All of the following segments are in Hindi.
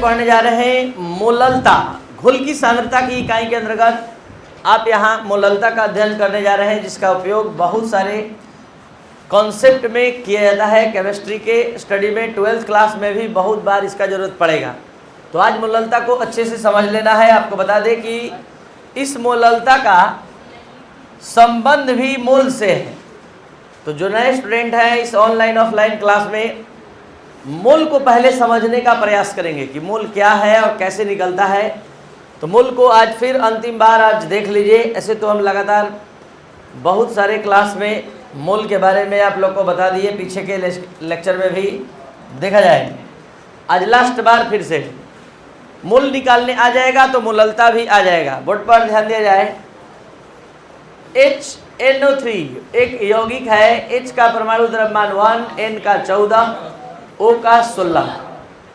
पढ़ने जा रहे हैं मोललता। घुल की सांद्रता की इकाई के अंतर्गत आप यहाँ मोललता का अध्ययन करने जा रहे हैं, जिसका उपयोग बहुत सारे कॉन्सेप्ट में किया जाता है। केमिस्ट्री के स्टडी में 12th क्लास में भी बहुत बार इसका ज़रूरत पड़ेगा। तो आज मोललता को अच्छे से समझ लेना है। आपको बता दें कि इस मोललता का संबंध भी मोल से है। तो जो नए स्टूडेंट हैं इस ऑनलाइन ऑफलाइन क्लास में मोल को पहले समझने का प्रयास करेंगे कि मोल क्या है और कैसे निकलता है। तो मोल को आज फिर अंतिम बार आज देख लीजिए। ऐसे तो हम लगातार बहुत सारे क्लास में मोल के बारे में आप लोग को बता दिए, पीछे के लेक्चर में भी देखा जाए। आज लास्ट बार फिर से मोल निकालने आ जाएगा तो मोललता भी आ जाएगा। बोर्ड पर ध्यान दिया जाए। HNO3 एक यौगिक है। H का परमाणु द्रव्यमान 1, N का 14, O का 16।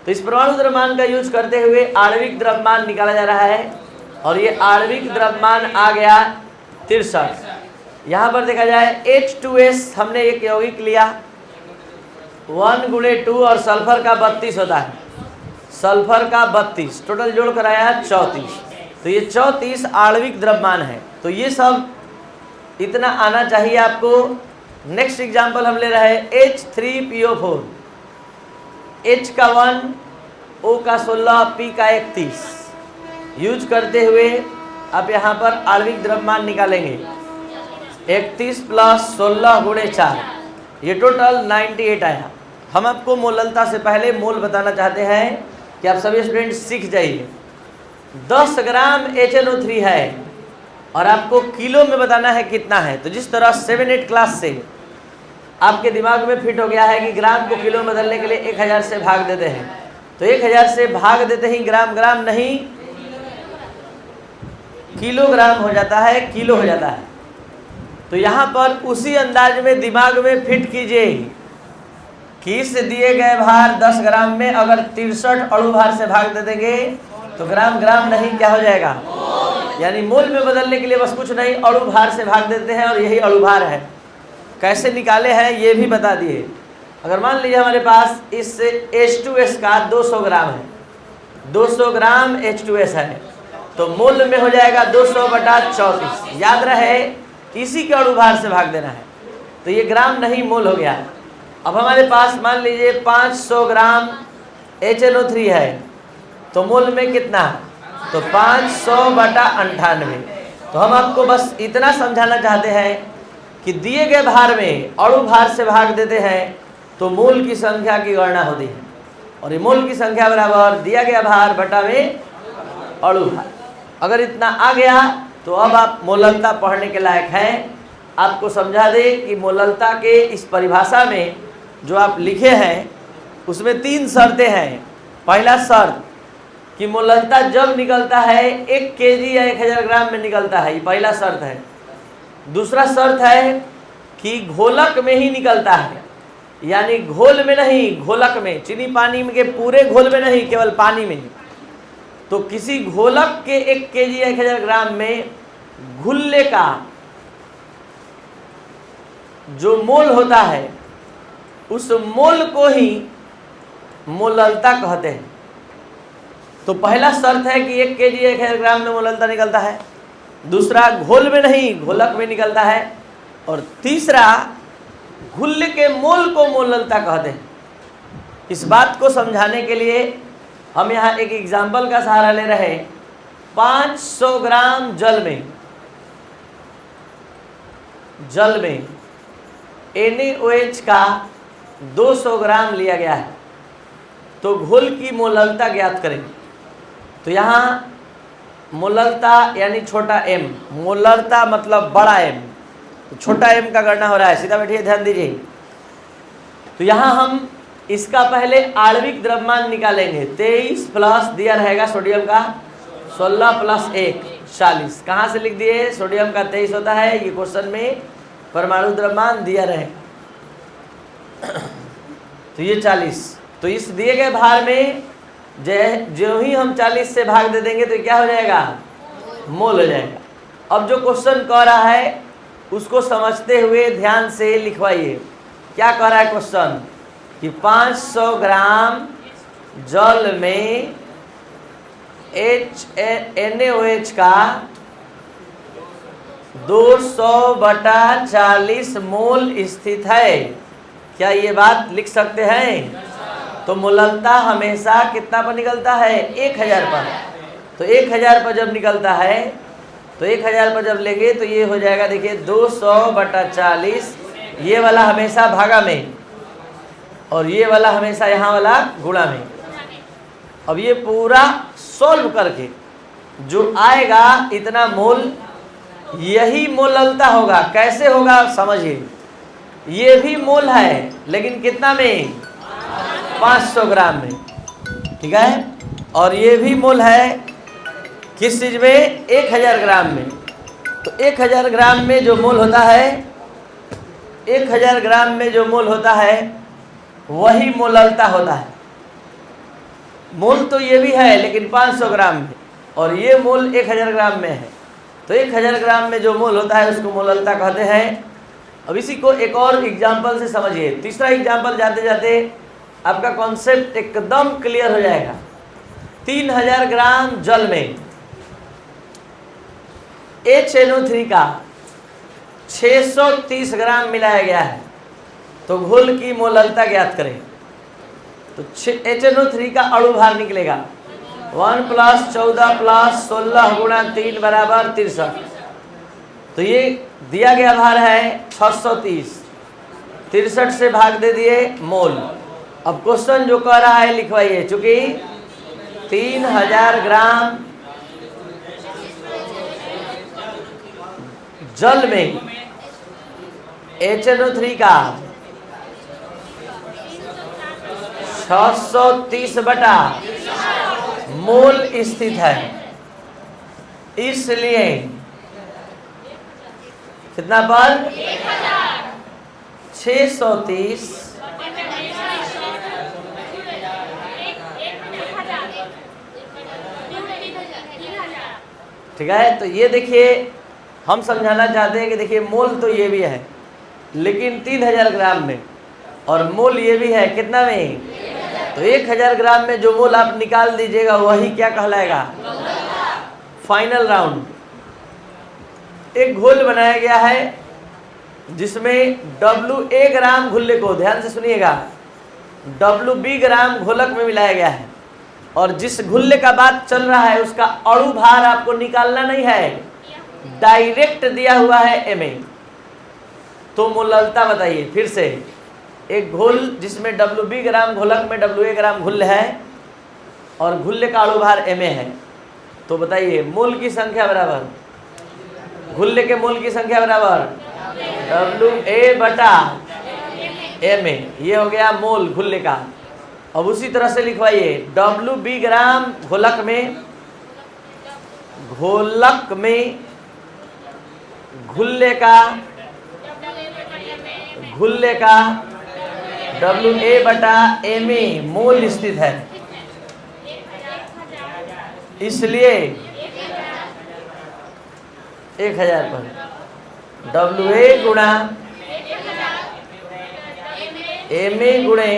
तो इस परमाणु द्रव्यमान का यूज करते हुए आणविक द्रव्यमान निकाला जा रहा है और ये आणविक द्रव्यमान आ गया 63। यहाँ पर देखा जाए H2S हमने एक यौगिक लिया 1 गुणे 2 और सल्फर का 32 होता है। सल्फर का 32 टोटल जोड़ कर आया 34। तो ये 34 आणविक द्रव्यमान है। तो ये सब इतना आना चाहिए आपको। नेक्स्ट एग्जाम्पल हम ले रहे हैं H3PO4, H का 1, O का 16, P का 31 यूज करते हुए आप यहाँ पर आणविक द्रव्यमान निकालेंगे। 31 प्लस 16 गुणे 4 ये टोटल 98 आया। हम आपको मोललता से पहले मोल बताना चाहते हैं कि आप सभी स्टूडेंट सीख जाइए। 10 ग्राम HNO3 है और आपको किलो में बताना है कितना है। तो जिस तरह 7-8 क्लास से आपके दिमाग में फिट हो गया है कि ग्राम को किलो में बदलने के लिए 1000 से भाग देते हैं, तो 1000 से भाग देते ही ग्राम ग्राम नहीं किलोग्राम हो जाता है, किलो हो जाता है। तो यहाँ पर उसी अंदाज में दिमाग में फिट कीजिए कि इस दिए गए भार 10 ग्राम में अगर 63 अणु भार से भाग दे देंगे तो ग्राम ग्राम नहीं क्या हो जाएगा, यानी मोल में बदलने के लिए बस कुछ नहीं अणु भार से भाग देते हैं और यही अणु भार है। कैसे निकाले हैं ये भी बता दिए। अगर मान लीजिए हमारे पास इस H2S का 200 ग्राम है, 200 ग्राम H2S है, तो मोल में हो जाएगा 200/34। याद रहे इसी के अणु भार से भाग देना है। तो ये ग्राम नहीं मोल हो गया। अब हमारे पास मान लीजिए 500 ग्राम HNO3 है, तो मोल में कितना, तो 500/98। तो हम आपको बस इतना समझाना चाहते हैं कि दिए गए भार में अणु भार से भाग देते हैं तो मोल की संख्या की गणना होती है। और ये मोल की संख्या बराबर दिया गया भार बटा में अणु भार। अगर इतना आ गया तो अब आप मोललता पढ़ने के लायक हैं। आपको समझा दें कि मोललता के इस परिभाषा में जो आप लिखे हैं उसमें 3 शर्तें हैं। पहला शर्त कि मोललता जब निकलता है 1 kg या 1000 ग्राम में निकलता है, ये पहला शर्त है। दूसरा शर्त है कि घोलक में ही निकलता है, यानी घोल में नहीं, घोलक में, चीनी पानी में के पूरे घोल में नहीं, केवल पानी में। तो किसी घोलक के 1 kg या 1000 ग्राम में घुलने का जो मोल होता है उस मोल को ही मोललता कहते हैं। तो पहला शर्त है कि 1 kg या 1000 ग्राम में मोललता निकलता है। दूसरा घोल में नहीं, घोलक में निकलता है। और तीसरा घुलने के मोल को मोललता कहते हैं। इस बात को समझाने के लिए हम यहाँ एक एग्जाम्पल का सहारा ले रहे हैं। 500 ग्राम जल में NaOH का 200 ग्राम लिया गया है। तो घोल की मोललता ज्ञात करें। तो यहाँ मोललता यानी छोटा m, मोललता मतलब बड़ा M, तो छोटा m का गणना हो रहा है। सीधा बैठिए, ध्यान दीजिए। तो यहाँ हम इसका पहले आणविक द्रव्यमान निकालेंगे। 23 प्लस दिया रहेगा सोडियम का 16 प्लस 1 40। कहाँ से लिख दिए, सोडियम का 23 होता है, ये क्वेश्चन में परमाणु द्रव्यमान दिया रहे। तो ये 40। तो इस दिए गए भार में जो ही हम 40 से भाग दे देंगे तो क्या हो जाएगा, मोल हो जाएगा। अब जो क्वेश्चन कह रहा है उसको समझते हुए ध्यान से लिखवाइए। क्या कह रहा है क्वेश्चन कि 500 ग्राम जल में NaOH का 200/40 मोल स्थित है। क्या ये बात लिख सकते हैं? तो मोललता हमेशा कितना पर निकलता है? 1000 पर। तो 1000 पर जब निकलता है तो 1000 पर जब लेंगे तो ये हो जाएगा, देखिए 200/40, ये वाला हमेशा भागा में और ये वाला हमेशा यहाँ वाला गुणा में। अब ये पूरा सोल्व करके जो आएगा इतना मोल, यही मोललता होगा। कैसे होगा समझिए, ये भी मोल है लेकिन कितना में? 500 ग्राम में, ठीक है। और ये भी मोल है किस चीज में? 1000 ग्राम में। तो 1000 ग्राम में जो मोल होता है, 1000 ग्राम में जो मोल होता है वही मोललता होता है। मोल तो ये भी है लेकिन 500 ग्राम में, और ये मोल 1000 ग्राम में है। तो 1000 ग्राम में जो मोल होता है उसको मोललता कहते हैं। अब इसी को एक और एग्जाम्पल से समझिए। तीसरा एग्जाम्पल जाते जाते आपका कॉन्सेप्ट एकदम क्लियर हो जाएगा। 3000 ग्राम जल में HNO3 का 630 ग्राम मिलाया गया है, तो घोल की मोललता ज्ञात करें। तो HNO3 का अणु भार निकलेगा 1 + 14 + 16 × 3 = 63। तो ये दिया गया भार है 630, 63 से भाग दे दिए मोल। अब क्वेश्चन जो कह रहा है लिखवाइए, चूंकि 3000 ग्राम जल में HNO3 का 630 बटा मोल स्थित है, इसलिए कितना पर? 630 ठीक है। तो ये देखिए हम समझाना चाहते हैं कि देखिए मोल तो ये भी है लेकिन 3000 ग्राम में, और मोल ये भी है कितना में? तो 1000 ग्राम में जो मोल आप निकाल दीजिएगा वही क्या कहलाएगा? Final round. एक घोल बनाया गया है जिसमें WA ग्राम घुल्ले को, ध्यान से सुनिएगा, WB ग्राम घोलक में मिलाया गया है, और जिस घुल्ले का बात चल रहा है उसका अणु भार आपको निकालना नहीं है, डायरेक्ट दिया हुआ है Ma। तो मोललता बताइए फिर से। एक घोल जिसमें WB ग्राम घोलक में WA ग्राम घुल्ले है और घुल्ले का अणु भार Ma है, तो बताइए मोल की संख्या बराबर, घुल्ले के मोल की संख्या बराबर WA/Ma। ये हो गया मोल घुल्ले का। अब उसी तरह से लिखवाइए WB ग्राम घोलक में घुल्ले का WA/Ma मोल स्थित है, इसलिए 1000 पर WA गुणा Ma गुणे,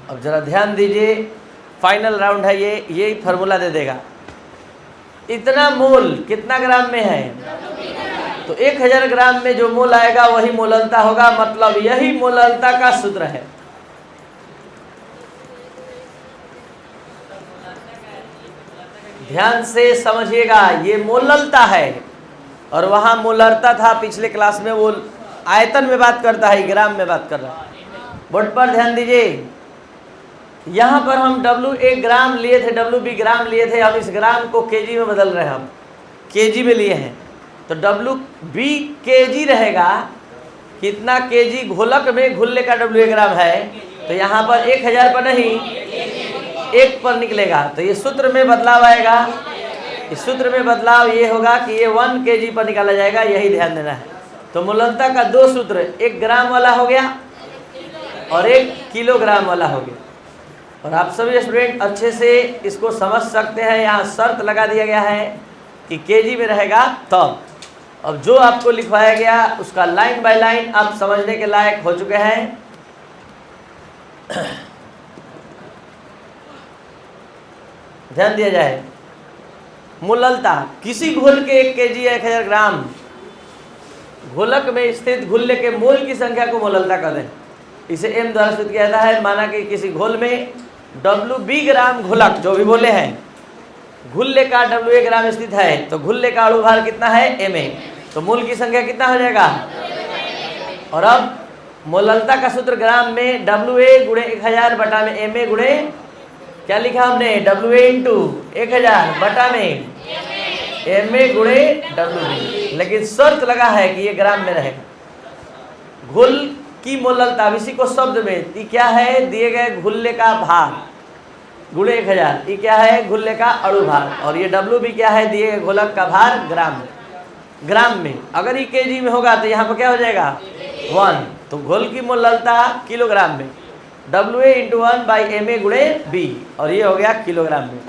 अब जरा ध्यान दीजिए, फाइनल राउंड है ये, यही फार्मूला दे देगा। इतना मोल कितना ग्राम में है? तो 1000 ग्राम में जो मोल आएगा वही मोललता होगा, मतलब यही मोललता का सूत्र है। ध्यान से समझिएगा, ये मोललता है और वहां मोलरता था पिछले क्लास में, वो आयतन में बात करता है, ग्राम में बात कर रहा है। बोर्ड पर ध्यान दीजिए, यहाँ पर हम WA ग्राम लिए थे, WB ग्राम लिए थे, हम इस ग्राम को केजी में बदल रहे हैं, हम केजी में लिए हैं। तो WB केजी रहेगा, कितना केजी घोलक में घुल्ले का WA ग्राम है, तो यहाँ पर 1000 पर नहीं 1 पर निकलेगा। तो ये सूत्र में बदलाव आएगा, इस सूत्र में बदलाव ये होगा कि ये 1 केजी पर निकाला जाएगा, यही ध्यान देना है। तो मोललता का 2 सूत्र, 1 ग्राम वाला हो गया और 1 किलोग्राम वाला हो गया। और आप सभी स्टूडेंट अच्छे से इसको समझ सकते हैं, यहाँ शर्त लगा दिया गया है कि केजी में रहेगा तब। अब जो आपको लिखवाया गया उसका लाइन बाय लाइन आप समझने के लायक हो चुके हैं। ध्यान दिया जाए। मोललता, किसी घोल के 1 kg या 1000 ग्राम घोलक में स्थित घुल्ले के मोल की संख्या को मोललता कहते हैं। इसे m द्वारा सूचित किया जाता है। माना कि किसी घोल में WB ग्राम घोलक, जो भी बोले हैं, घुल्ले का WA ग्राम स्थित है, तो घुल्ले का अणु भार कितना है? Ma। तो मोल की संख्या कितना हो जाएगा? और अब मोललता का सूत्र ग्राम में WA गुणे 1000 बटा में Ma गुणे, क्या लिखा हमने? WA इंटू 1000 बटा में Ma गुणे WB। लेकिन शर्त लगा है कि ये ग्राम में रहेगा। घुल की मोललता, अब इसी को शब्द में, ये क्या है? दिए गए घुल्ले का भार गुणे 1000, ये क्या है? घुल्ले का अणु भार। और ये WB क्या है? दिए गए घोलक का भार ग्राम में। ग्राम में अगर ये kg में होगा तो यहाँ पर क्या हो जाएगा? 1। तो घोल की मोललता किलोग्राम में, WA इंटू 1 बाई Ma गुणे B, और ये हो गया किलोग्राम में।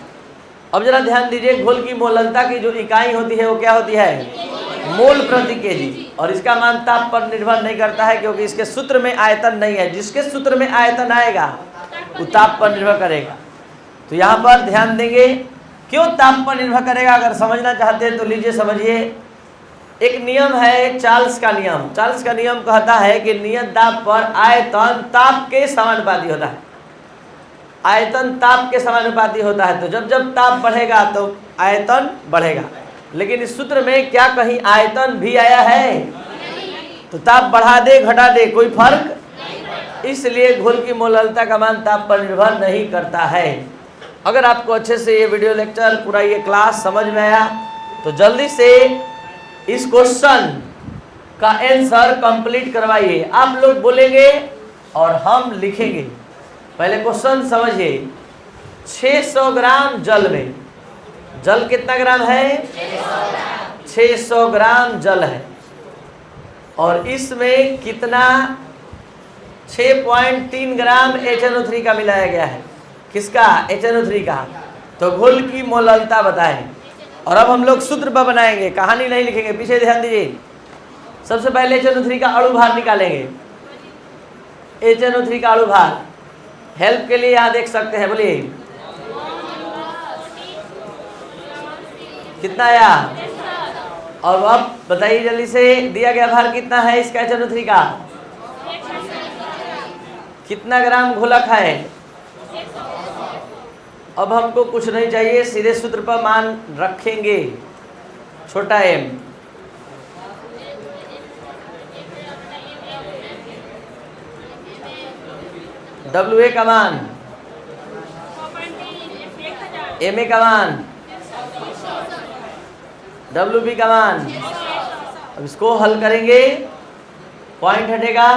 अब जरा ध्यान दीजिए, घोल की मोललता की जो इकाई होती है वो क्या होती है? मोल प्रति kg। और इसका मान ताप पर निर्भर नहीं करता है, क्योंकि इसके सूत्र में आयतन नहीं है। जिसके सूत्र में आयतन आएगा वो ताप पर निर्भर करेगा। तो यहाँ पर ध्यान देंगे, क्यों ताप पर निर्भर करेगा? अगर समझना चाहते हैं तो लीजिए समझिए। एक नियम है चार्ल्स का नियम। चार्ल्स का नियम कहता है कि नियत दाब पर आयतन ताप के समानुपाती होता है। आयतन ताप के समानुपाती होता है। तो जब जब ताप बढ़ेगा तो आयतन बढ़ेगा। लेकिन इस सूत्र में क्या कहीं आयतन भी आया है? तो ताप बढ़ा दे घटा दे कोई फर्क, इसलिए घोल की मोललता का मान ताप पर निर्भर नहीं करता है। अगर आपको अच्छे से ये वीडियो लेक्चर, पूरा ये क्लास समझ में आया तो जल्दी से इस क्वेश्चन का आंसर कंप्लीट करवाइए। आप लोग बोलेंगे और हम लिखेंगे। पहले क्वेश्चन समझिए। 600 ग्राम जल में, जल कितना ग्राम है? 600 ग्राम जल है, और इसमें कितना? 6.3 ग्राम HNO3 का मिलाया गया है। किसका? HNO3 का। तो घोल की मोललता बताएं। और अब हम लोग सूत्र पर बनाएंगे, कहानी नहीं लिखेंगे। पीछे ध्यान दीजिए। सबसे पहले HNO3 का अणु भार निकालेंगे। HNO3 का अणु भार हेल्प के लिए यहाँ देख सकते हैं, बोलिए कितना आया? और अब बताइए जल्दी से, दिया गया भार कितना है इसका? HNO3 का कितना ग्राम घोलक है? अब हमको कुछ नहीं चाहिए, सीधे सूत्र पर मान रखेंगे। छोटा m, WA का मान, Ma का मान, WB का मान। अब इसको हल करेंगे, पॉइंट हटेगा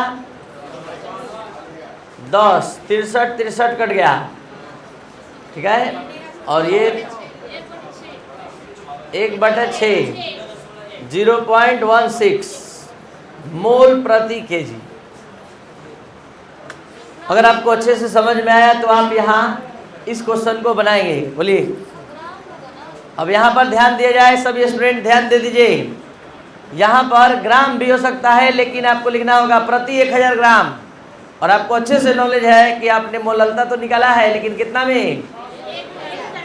10, 63 कट गया, ठीक है। और ये 1/6 0.16 मोल प्रति केजी। अगर आपको अच्छे से समझ में आया तो आप यहाँ इस क्वेश्चन को बनाएंगे। बोलिए। अब यहाँ पर ध्यान दिया जाए, सभी स्टूडेंट ध्यान दे दीजिए। यहाँ पर ग्राम भी हो सकता है, लेकिन आपको लिखना होगा प्रति 1000 ग्राम। और आपको अच्छे से नॉलेज है कि आपने मोललता तो निकाला है, लेकिन कितना में?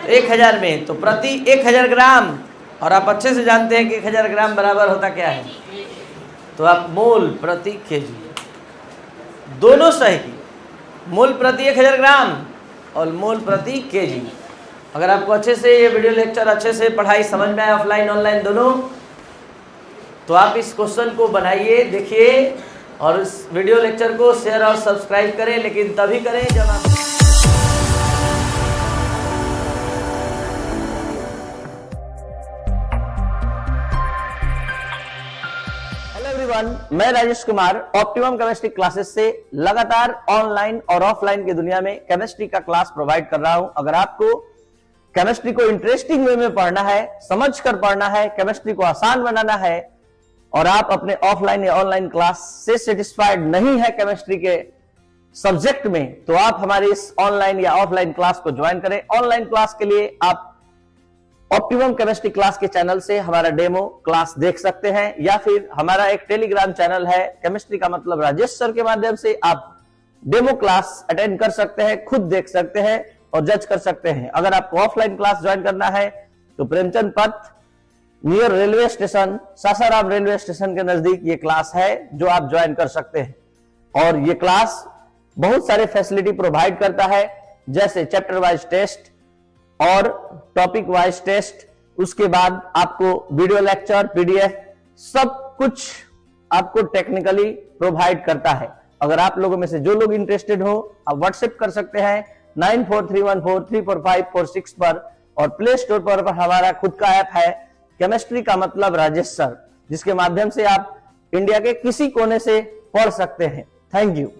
1000 में। तो प्रति 1000 ग्राम, और आप अच्छे से जानते हैं कि 1000 ग्राम बराबर होता क्या है? तो आप मोल प्रति केजी, दोनों सही, मोल प्रति 1000 ग्राम और मोल प्रति केजी। अगर आपको अच्छे से ये वीडियो लेक्चर, अच्छे से पढ़ाई समझ में आए, ऑफलाइन ऑनलाइन दोनों, तो आप इस क्वेश्चन को बनाइए, देखिए, और इस वीडियो लेक्चर को शेयर और सब्सक्राइब करें। लेकिन तभी करें जब आप मैं Rajesh Kumar optimum chemistry classes से लगातार ऑनलाइन और ऑफलाइन की दुनिया में केमिस्ट्री का क्लास प्रोवाइड कर रहा हूं। अगर आपको केमिस्ट्री को इंटरेस्टिंग वे में पढ़ना है, समझकर पढ़ना है, केमिस्ट्री को आसान बनाना है, और आप अपने ऑफलाइन या ऑनलाइन क्लास से सेटिस्फाइड नहीं है केमिस्ट्री के सब्जेक्ट में, तो आप हमारी इस ऑनलाइन या ऑफलाइन क्लास को ज्वाइन करें। ऑनलाइन क्लास के लिए आप ऑप्टिमम केमिस्ट्री क्लास के चैनल से हमारा डेमो क्लास देख सकते हैं, या फिर हमारा एक टेलीग्राम चैनल है केमिस्ट्री का मतलब राजेश सर के माध्यम से आप डेमो क्लास अटेंड कर सकते हैं, खुद देख सकते हैं। और जज कर सकते हैं। अगर आपको ऑफलाइन क्लास ज्वाइन करना है तो प्रेमचंद पथ near railway station, Sasaram railway station के नजदीक ये क्लास है जो आप ज्वाइन कर सकते हैं। और ये क्लास बहुत सारे फैसिलिटी प्रोवाइड करता है, जैसे चैप्टर वाइज टेस्ट और टॉपिक वाइज टेस्ट, उसके बाद आपको वीडियो लेक्चर, पीडीएफ, सब कुछ आपको टेक्निकली प्रोवाइड करता है। अगर आप लोगों में से जो लोग इंटरेस्टेड हो, आप व्हाट्सएप कर सकते हैं 9431434546 पर, और प्ले स्टोर पर हमारा खुद का ऐप है केमिस्ट्री का मतलब राजेश सर, जिसके माध्यम से आप इंडिया के किसी कोने से पढ़ सकते हैं। Thank you.